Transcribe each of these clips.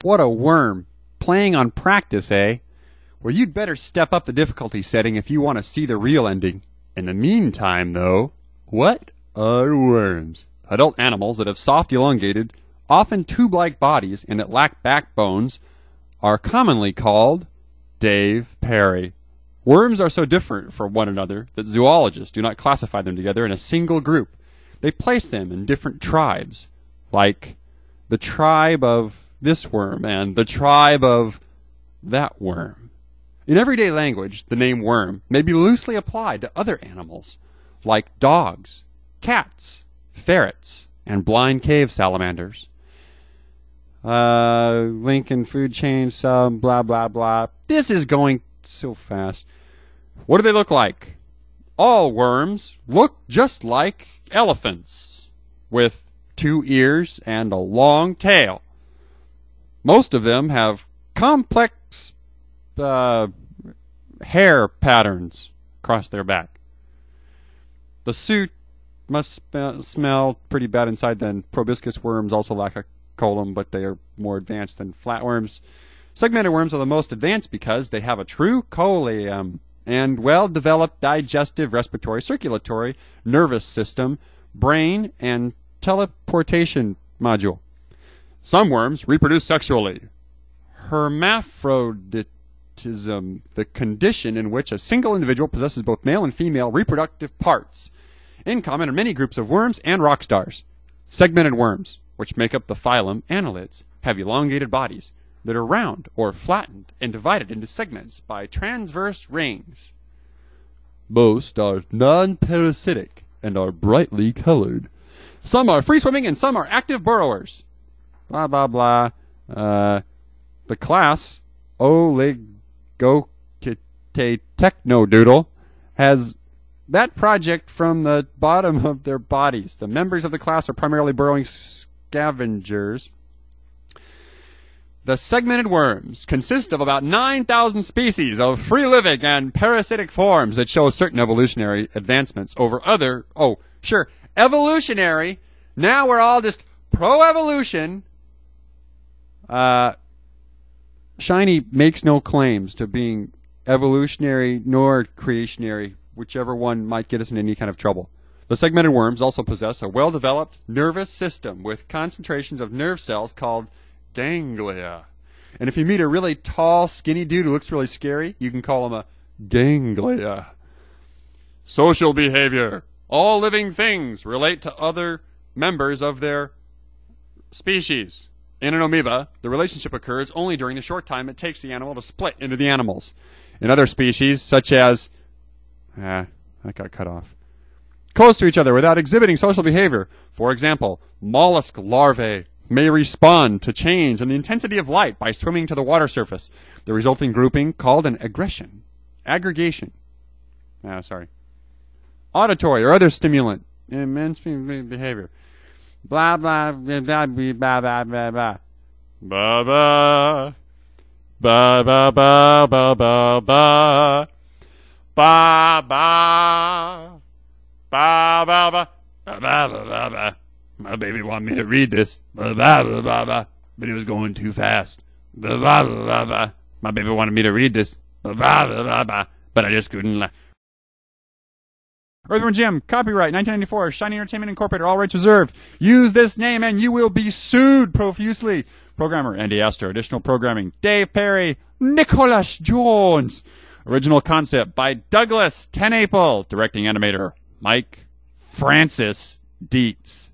What a worm. Playing on practice, eh? Well, you'd better step up the difficulty setting if you want to see the real ending. In the meantime, though, what are worms? Adult animals that have soft, elongated, often tube-like bodies and that lack backbones are commonly called Dave Perry. Worms are so different from one another that zoologists do not classify them together in a single group. They place them in different tribes, like the tribe of this worm and the tribe of that worm. In everyday language, the name worm may be loosely applied to other animals, like dogs, cats, ferrets, and blind cave salamanders. Lincoln food chain, some blah, blah, blah. This is going so fast. What do they look like? All worms look just like elephants, with 2 ears and a long tail. Most of them have complex hair patterns across their back. The suit must smell pretty bad inside. Then proboscis worms also lack a colon, but they are more advanced than flatworms. Segmented worms are the most advanced because they have a true coelom and well-developed digestive, respiratory, circulatory, nervous system, brain, and teleportation module. Some worms reproduce sexually. Hermaphroditism, the condition in which a single individual possesses both male and female reproductive parts. In common are many groups of worms and rock stars. Segmented worms, which make up the phylum Annelids, have elongated bodies that are round or flattened and divided into segments by transverse rings. Most are non-parasitic and are brightly colored. Some are free-swimming and some are active burrowers. Blah, blah, blah. The class Oligochetechnodoodle has that project from the bottom of their bodies. The members of the class are primarily burrowing scavengers. The segmented worms consist of about 9,000 species of free-living and parasitic forms that show certain evolutionary advancements over other... Oh, sure, evolutionary. Now we're all just pro-evolution. Shiny makes no claims to being evolutionary nor creationary, whichever one might get us in any kind of trouble. The segmented worms also possess a well-developed nervous system with concentrations of nerve cells called ganglia. And if you meet a really tall, skinny dude who looks really scary, you can call him a ganglia. Social behavior. All living things relate to other members of their species. In an amoeba, the relationship occurs only during the short time it takes the animal to split into the animals. In other species, such as... that got cut off. Close to each other without exhibiting social behavior. For example, mollusk larvae may respond to change in the intensity of light by swimming to the water surface. The resulting grouping, called an aggregation. Auditory or other stimulant. Immense behavior. Blah, blah, blah, blah, blah, blah, blah, blah. Ba, ba. Ba, ba, ba, ba, ba, ba. Ba, ba. Ba, ba, ba. Ba, ba, ba, ba, ba. My baby wanted me to read this. Ba, ba, ba, ba, ba. But it was going too fast. Ba, ba, ba, ba, ba. My baby wanted me to read this. Ba, ba, ba, ba, ba. But I just couldn't. Earthworm Jim, copyright 1994, Shiny Entertainment Incorporated, all rights reserved. Use this name and you will be sued profusely. Programmer, Andy Astor. Additional programming, Dave Perry, Nicholas Jones. Original concept by Douglas Tenaple. Directing animator, Mike Francis Dietz.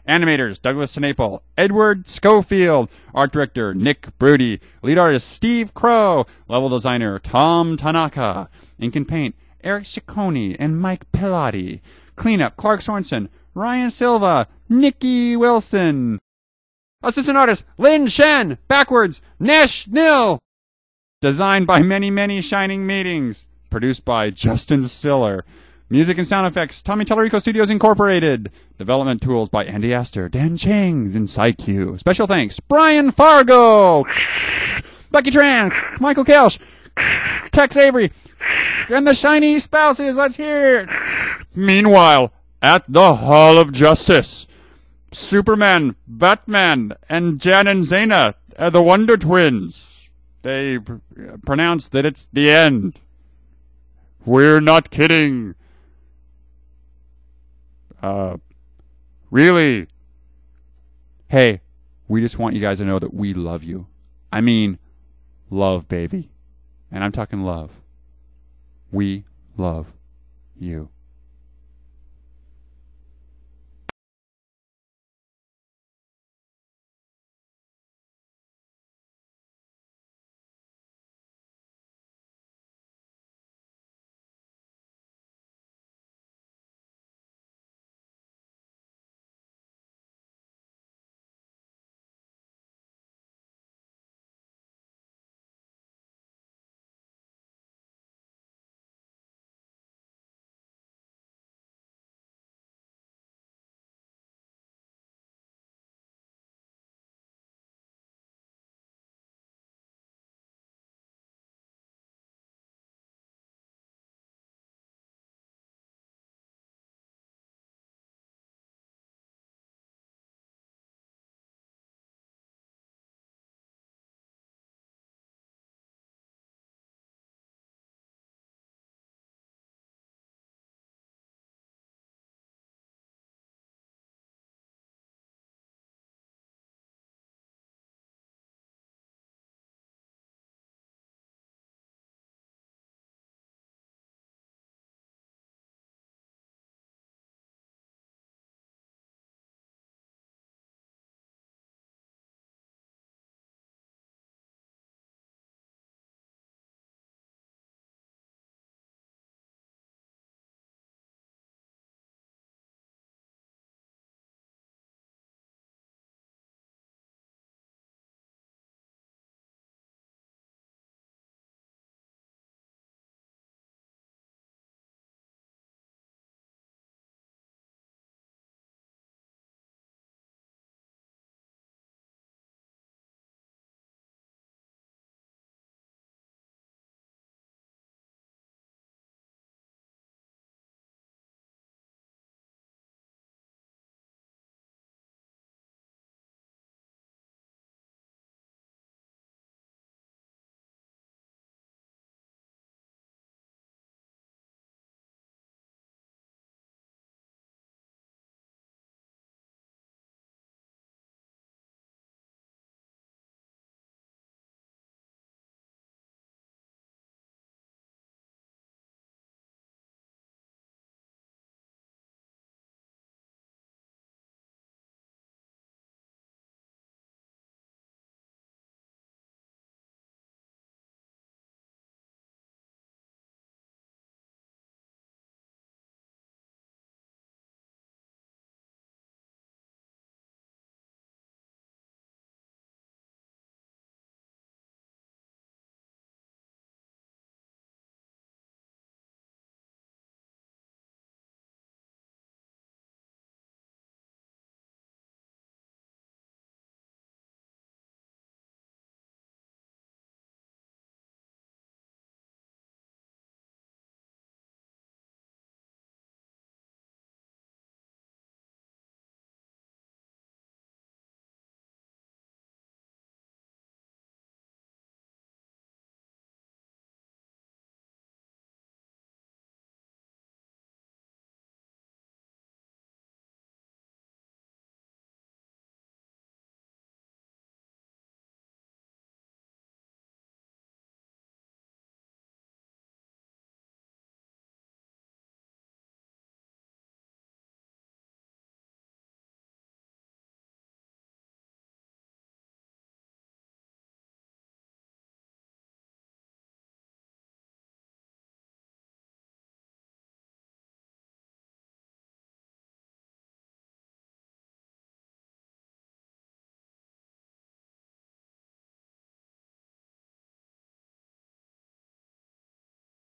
Animators, Douglas Tenaple, Edward Schofield. Art director, Nick Brody. Lead artist, Steve Crow. Level designer, Tom Tanaka. Ink and paint, Eric Ciccone and Mike Pilati. Cleanup, Clark Sorensen, Ryan Silva, Nikki Wilson. Assistant artist, Lin Shen. Backwards, Nesh Nil. Designed by Many Shining Meetings. Produced by Justin Stiller. Music and sound effects, Tommy Tellerico Studios Incorporated. Development tools by Andy Astor, Dan Chang, and PsyQ. Special thanks, Brian Fargo, Becky Tran, Michael Kelsch, Tex Avery, and the Shiny Spouses. Let's hear it. Meanwhile, at the Hall of Justice, Superman, Batman, and Jan and Zena the Wonder Twins. They pronounced that it's the end. We're not kidding. Really? Hey, we just want you guys to know that we love you. I mean, love, baby. And I'm talking love. We love you.